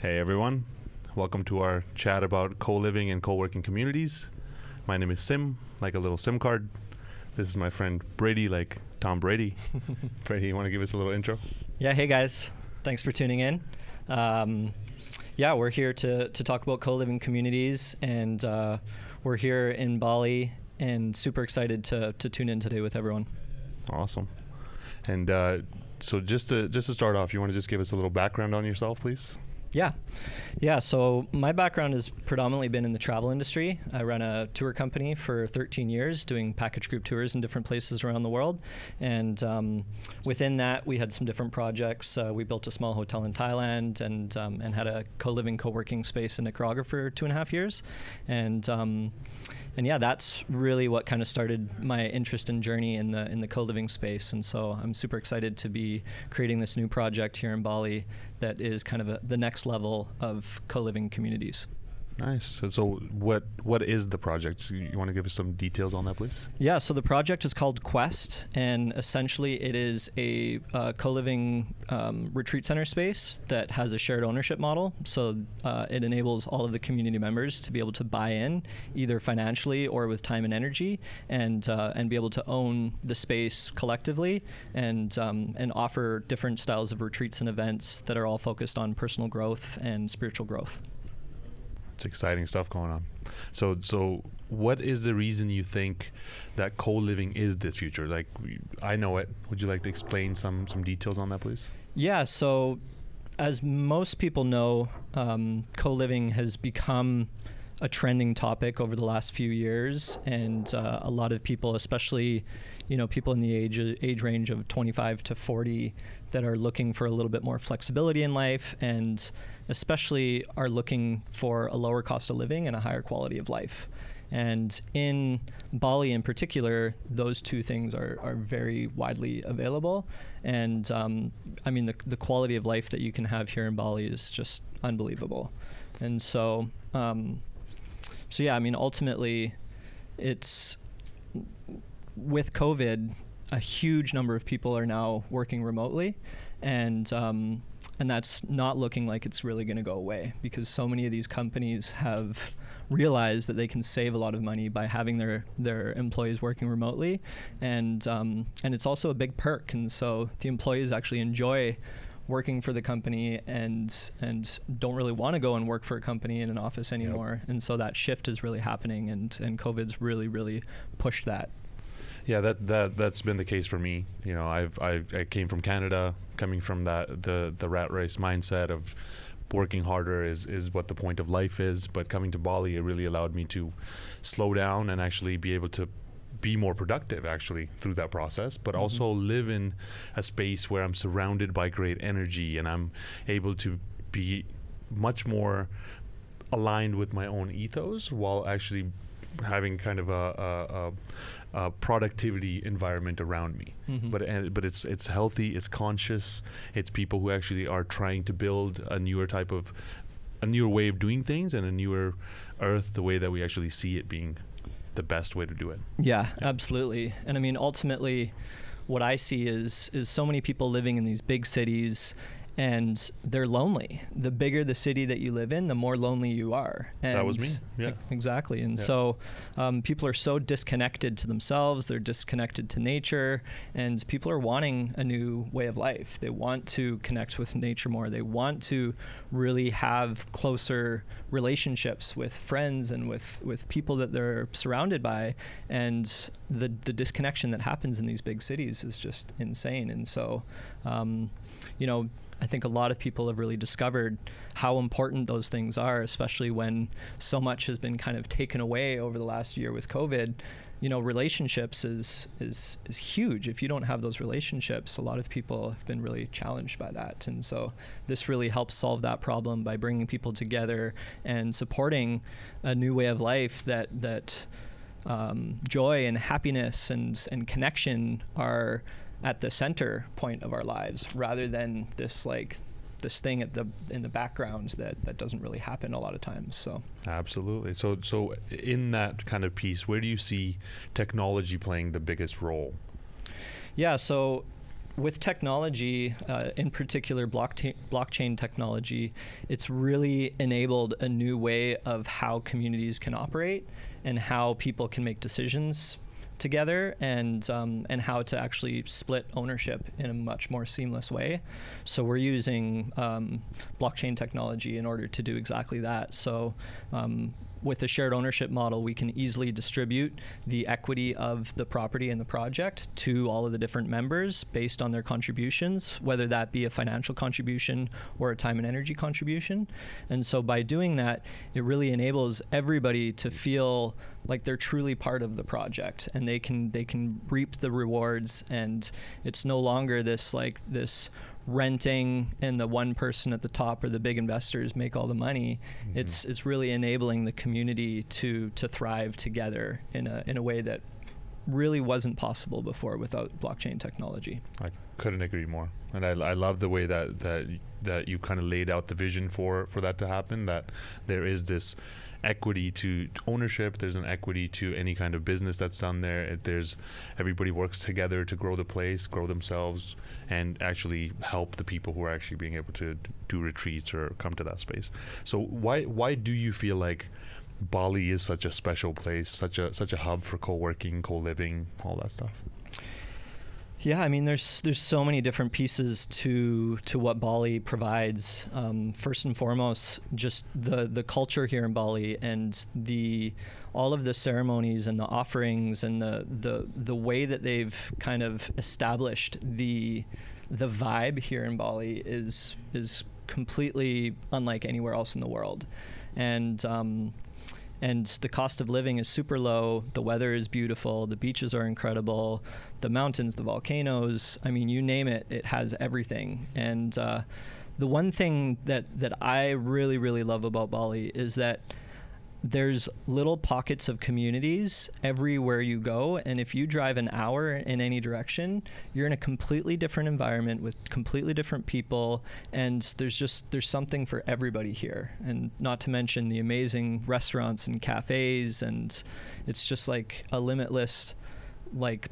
Hey everyone, welcome to our chat about co-living and co-working communities. My name is Sim, like a little SIM card. This is my friend Brady, like Tom Brady. Brady, you want to give us a little intro? Yeah, hey guys, thanks for tuning in. We're here to talk about co-living communities, and we're here in Bali and super excited to tune in today with everyone. Awesome. And so just to start off, you want to just give us a little background on yourself, please? Yeah. So my background has predominantly been in the travel industry. I ran a tour company for 13 years doing package group tours in different places around the world. And within that, we had some different projects. We built a small hotel in Thailand and had a co-living, co-working space in Nicaragua for 2.5 years. And yeah, that's really what kind of started my interest and journey in the co-living space. And so I'm super excited to be creating this new project here in Bali that is kind of the next level of co-living communities. Nice. So what is the project? You want to give us some details on that, please? Yeah, so the project is called Quest, and essentially it is a co-living retreat center space that has a shared ownership model. So it enables all of the community members to be able to buy in, either financially or with time and energy, and be able to own the space collectively and offer different styles of retreats and events that are all focused on personal growth and spiritual growth. It's exciting stuff going on. So what is the reason you think that co-living is the future? Like, I know it. Would you like to explain some details on that, please? Yeah, so as most people know, co-living has become a trending topic over the last few years, and a lot of people, especially people in the age range of 25 to 40, that are looking for a little bit more flexibility in life, and especially are looking for a lower cost of living and a higher quality of life. And in Bali in particular, those two things are very widely available. And the quality of life that you can have here in Bali is just unbelievable. And so ultimately, it's with COVID, a huge number of people are now working remotely, and that's not looking like it's really going to go away, because so many of these companies have realized that they can save a lot of money by having their employees working remotely, and it's also a big perk, and so the employees actually enjoy working for the company and don't really want to go and work for a company in an office anymore. Yep. And so that shift is really happening, and COVID's really pushed that. Yeah, that's been the case for me. I came from Canada, coming from the rat race mindset of working harder is what the point of life is. But coming to Bali, it really allowed me to slow down and actually be able to be more productive actually through that process, but also live in a space where I'm surrounded by great energy and I'm able to be much more aligned with my own ethos while actually having kind of a productivity environment around me. But it's healthy, it's conscious, it's people who actually are trying to build a newer way of doing things, and a newer earth, the way that we actually see it being the best way to do it. Yeah, absolutely. And ultimately what I see is so many people living in these big cities, and they're lonely. The bigger the city that you live in, the more lonely you are. And that was me. Yeah, exactly. And so people are so disconnected to themselves, they're disconnected to nature, and people are wanting a new way of life. They want to connect with nature more. They want to really have closer relationships with friends and with people that they're surrounded by. And the disconnection that happens in these big cities is just insane. And so, I think a lot of people have really discovered how important those things are, especially when so much has been kind of taken away over the last year with COVID. Relationships is huge. If you don't have those relationships, a lot of people have been really challenged by that. And so this really helps solve that problem by bringing people together and supporting a new way of life that joy and happiness and connection are at the center point of our lives, rather than this thing in the backgrounds that doesn't really happen a lot of times. So absolutely. So in that kind of piece, where do you see technology playing the biggest role? Yeah, so with technology, in particular blockchain technology, it's really enabled a new way of how communities can operate and how people can make decisions together, and how to actually split ownership in a much more seamless way. So we're using blockchain technology in order to do exactly that. So with the shared ownership model, we can easily distribute the equity of the property and the project to all of the different members based on their contributions, whether that be a financial contribution or a time and energy contribution. And so by doing that, it really enables everybody to feel like they're truly part of the project, and they can reap the rewards. And it's no longer this renting and the one person at the top or the big investors make all the money. Mm-hmm. It's really enabling the community to thrive together in a way that really wasn't possible before without blockchain technology. I couldn't agree more. And I love the way that you kind of laid out the vision for that to happen, that there is this equity to ownership, there's an equity to any kind of business that's done there. There's everybody works together to grow the place, grow themselves, and actually help the people who are actually being able to do retreats or come to that space. So why do you feel like Bali is such a special place, such a hub for co-working, co-living, all that stuff? Yeah, I mean, there's so many different pieces to what Bali provides. First and foremost, just the culture here in Bali, and all of the ceremonies and the offerings and the way that they've kind of established the vibe here in Bali is completely unlike anywhere else in the world. And the cost of living is super low. The weather is beautiful. The beaches are incredible. The mountains, the volcanoes, I mean, you name it, it has everything. And the one thing that I really, really love about Bali is that there's little pockets of communities everywhere you go, and if you drive an hour in any direction, you're in a completely different environment with completely different people, and there's something for everybody here. And not to mention the amazing restaurants and cafes, and it's just like a limitless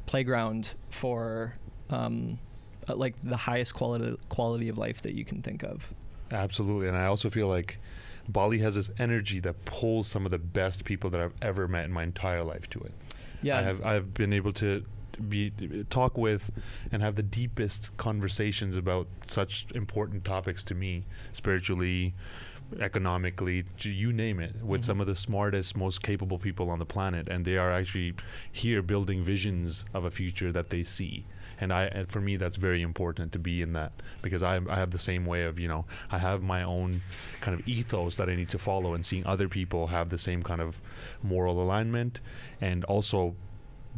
playground for like the highest quality of life that you can think of. Absolutely. And I also feel like Bali has this energy that pulls some of the best people that I've ever met in my entire life to it. Yeah, I've been able to talk with and have the deepest conversations about such important topics to me, spiritually, economically, you name it, with some of the smartest, most capable people on the planet, and they are actually here building visions of a future that they see. And for me, that's very important to be in that, because I have the same way of, I have my own kind of ethos that I need to follow, and seeing other people have the same kind of moral alignment, and also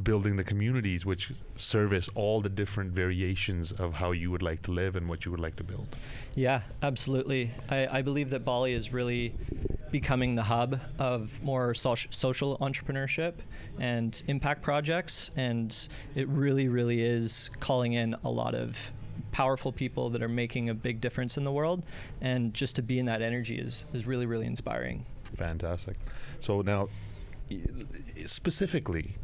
building the communities which service all the different variations of how you would like to live and what you would like to build. Yeah, absolutely. I believe that Bali is really becoming the hub of more social entrepreneurship and impact projects, and it really, really is calling in a lot of powerful people that are making a big difference in the world, and just to be in that energy is really, really inspiring. Fantastic. So now, specifically,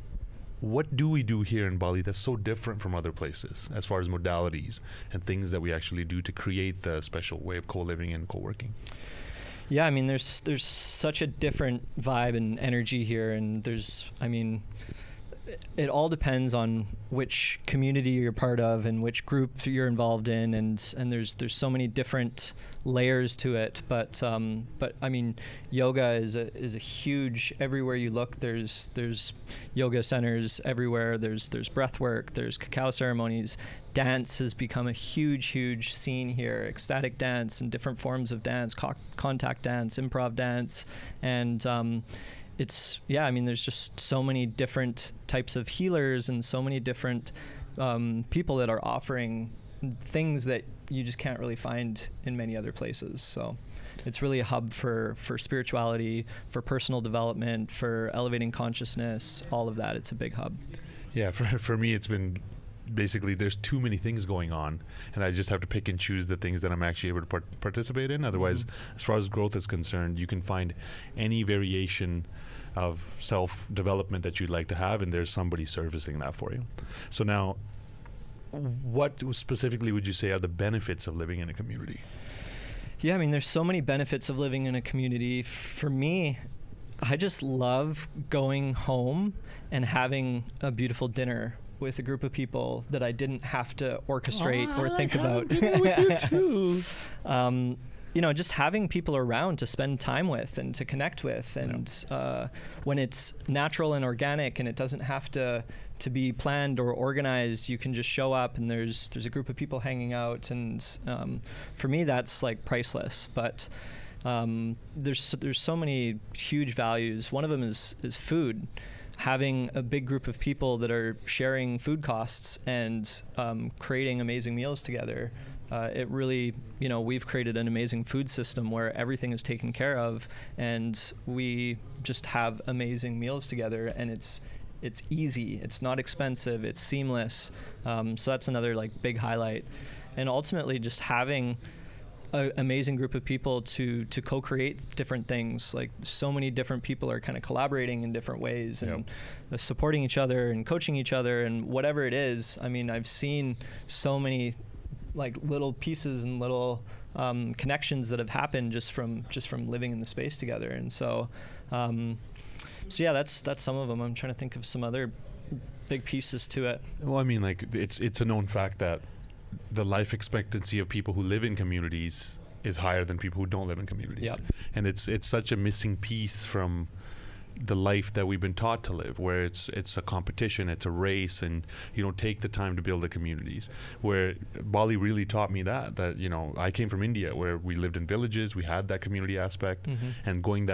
what do we do here in Bali that's so different from other places as far as modalities and things that we actually do to create the special way of co-living and co-working? Yeah, I mean, there's such a different vibe and energy here, and it all depends on which community you're part of and which group you're involved in, and there's so many different layers to it. But I mean, yoga is a huge. Everywhere you look, there's yoga centers everywhere. There's breath work. There's cacao ceremonies. Dance has become a huge scene here. Ecstatic dance and different forms of dance, contact dance, improv dance, and there's just so many different types of healers and so many different people that are offering things that you just can't really find in many other places. So it's really a hub for spirituality, for personal development, for elevating consciousness, all of that. It's a big hub. Yeah, for me, it's been basically there's too many things going on, and I just have to pick and choose the things that I'm actually able to participate in. Otherwise, as far as growth is concerned, you can find any variation of self-development that you'd like to have, and there's somebody servicing that for you. So now, what specifically would you say are the benefits of living in a community? Yeah, I mean, there's so many benefits of living in a community. For me, I just love going home and having a beautiful dinner with a group of people that I didn't have to orchestrate or think about. Dinner with you too. You know, just having people around to spend time with and to connect with, and when it's natural and organic and it doesn't have to be planned or organized, you can just show up and there's a group of people hanging out, and for me that's like priceless. But there's so many huge values. One of them is food. Having a big group of people that are sharing food costs and creating amazing meals together. It really, you know, we've created an amazing food system where everything is taken care of, and we just have amazing meals together, and it's easy, it's not expensive, it's seamless. So that's another like big highlight. And ultimately just having an amazing group of people to co-create different things. Like so many different people are kind of collaborating in different ways and supporting each other and coaching each other and whatever it is. I mean, I've seen so many like little pieces and little connections that have happened just from living in the space together. And so yeah, that's some of them. I'm trying to think of some other big pieces to it. Well, I mean, like it's a known fact that the life expectancy of people who live in communities is higher than people who don't live in communities. Yep. And it's such a missing piece from the life that we've been taught to live, where it's a competition, it's a race, and you don't take the time to build the communities. Where Bali really taught me that you know, I came from India where we lived in villages, we had that community aspect, and going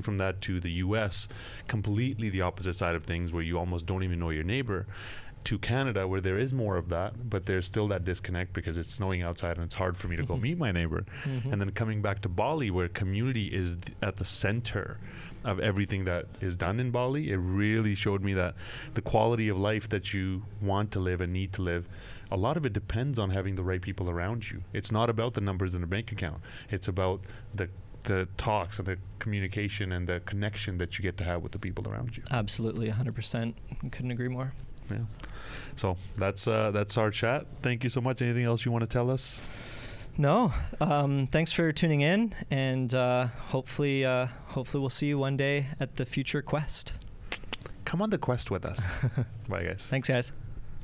from that to the US, completely the opposite side of things, where you almost don't even know your neighbor, to Canada where there is more of that, but there's still that disconnect because it's snowing outside and it's hard for me to go meet my neighbor. And then coming back to Bali, where community is at the center of everything that is done in Bali, it really showed me that the quality of life that you want to live and need to live, a lot of it depends on having the right people around you. It's not about the numbers in a bank account. It's about the talks and the communication and the connection that you get to have with the people around you. Absolutely, 100%. Couldn't agree more. Yeah. So that's our chat. Thank you so much. Anything else you want to tell us? No. Thanks for tuning in, and hopefully we'll see you one day at the future quest. Come on the quest with us. Bye, guys. Thanks, guys.